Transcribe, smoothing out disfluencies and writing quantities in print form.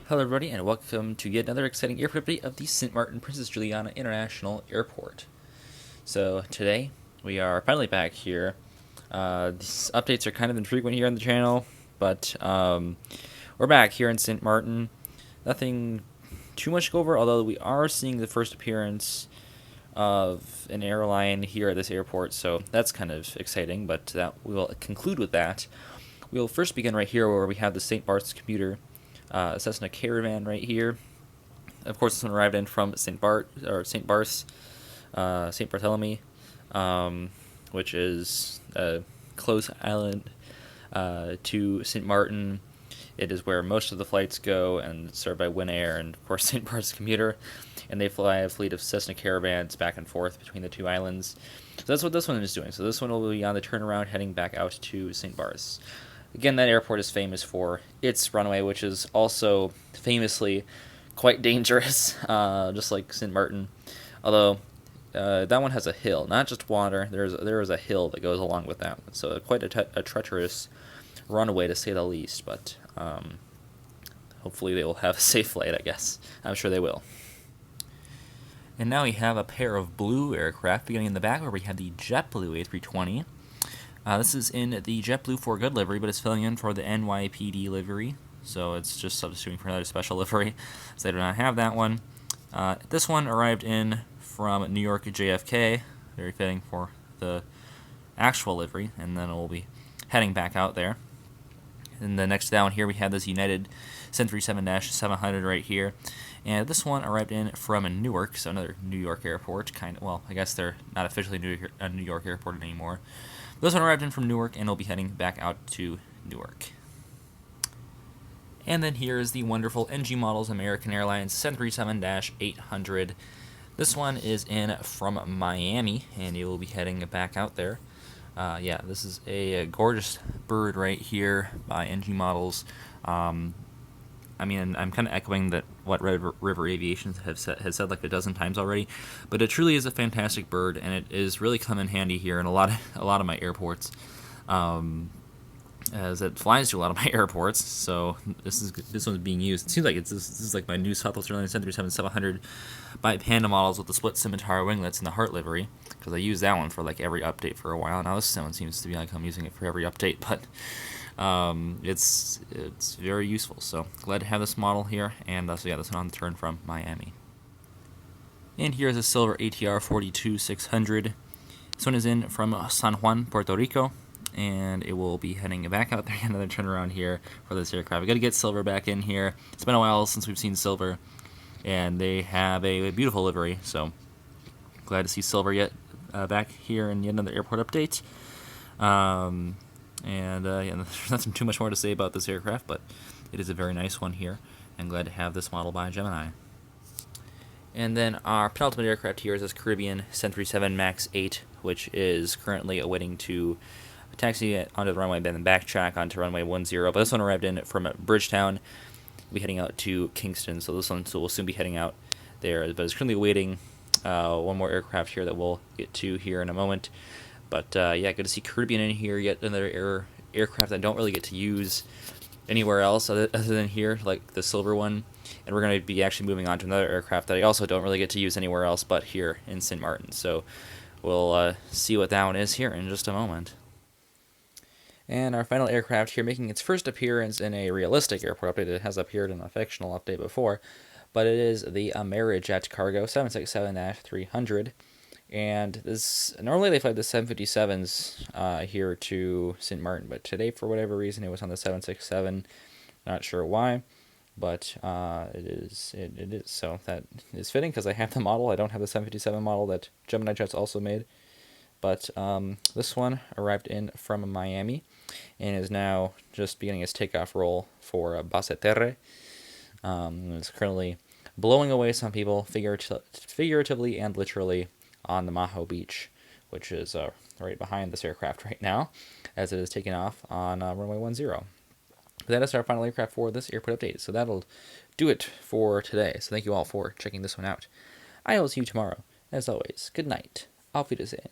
Hello everybody and welcome to yet another exciting airport update of the Sint Maarten Princess Juliana International Airport. So today we are finally back here. These updates are kind of infrequent here on the channel, but we're back here in Sint Maarten. Nothing too much to go over, although we are seeing the first appearance of an airline here at this airport, so that's kind of exciting, but that we will conclude with that. We'll first begin right here where we have the St. Barth's commuter Cessna Caravan right here. Of course, this one arrived in from St. Barth's, St. Barthélemy, which is a close island to St. Maarten. It is where most of the flights go, and it's served by Win Air and, of course, St. Barth's commuter. And they fly a fleet of Cessna Caravans back and forth between the two islands. So that's what this one is doing. So this one will be on the turnaround heading back out to St. Barth's. Again, that airport is famous for its runway, which is also famously quite dangerous, just like St. Maarten. Although that one has a hill, not just water. There is a hill that goes along with that one, so quite a treacherous runway to say the least. But hopefully they will have a safe flight. I guess I'm sure they will. And now we have a pair of blue aircraft beginning in the back, where we have the JetBlue A320. This is in the JetBlue for Good livery, but it's filling in for the NYPD livery, so it's just substituting for another special livery, so they do not have that one. This one arrived in from New York JFK, very fitting for the actual livery, and then it will be heading back out there. And the next down here we have this United 737-700 right here, and this one arrived in from Newark, so another New York airport. Well, I guess they're not officially a New York airport anymore. This one arrived in from Newark and will be heading back out to Newark. And then here is the wonderful NG Models American Airlines 737-800. This one is in from Miami, and it will be heading back out there. Yeah, this is a gorgeous bird right here by NG Models. I mean, I'm kind of echoing that what Red River Aviation has said like a dozen times already, but it truly is a fantastic bird, and it is really come in handy here in a lot of my airports, as it flies to a lot of my airports. So this one's being used. It seems like this is like my new Southwest Airlines 737-700 by Panda Models with the split scimitar winglets and the heart livery, because I used that one for like every update for a while. Now this one seems to be like I'm using it for every update, but it's very useful, so glad to have this model here. And so yeah, this one on the turn from Miami. And here's a silver ATR 42600. This one is in from San Juan, Puerto Rico, and it will be heading back out there. Another turnaround here for this aircraft. We got to get silver back in here. It's been a while since we've seen silver, and they have a beautiful livery, so glad to see silver yet back here in yet another airport update. Yeah, there's not too much more to say about this aircraft, but it is a very nice one here, and glad to have this model by Gemini. And then our penultimate aircraft here is this Caribbean 737 MAX 8, which is currently awaiting to taxi onto the runway and then backtrack onto runway 10. But this one arrived in from Bridgetown. We'll be heading out to Kingston, so this one will soon be heading out there. But it's currently awaiting one more aircraft here that we'll get to here in a moment. But yeah, good to see Caribbean in here, yet another aircraft I don't really get to use anywhere else other than here, like the silver one. And we're going to be actually moving on to another aircraft that I also don't really get to use anywhere else but here in Sint Maarten. So we'll see what that one is here in just a moment. And our final aircraft here, making its first appearance in a realistic airport update. It has appeared in a fictional update before, but it is the Amerijet Cargo 767-300. And this normally they fly the 757s here to Sint Maarten, but today for whatever reason it was on the 767. Not sure why, but it is. So that is fitting because I have the model. I don't have the 757 model that Gemini Jets also made, but this one arrived in from Miami and is now just beginning its takeoff roll for Base Terre. It's currently blowing away some people figuratively and literally on the Maho Beach, which is right behind this aircraft right now, as it is taking off on runway 10. But that is our final aircraft for this airport update, so that'll do it for today. So thank you all for checking this one out. I will see you tomorrow. As always, good night. Auf Wiedersehen.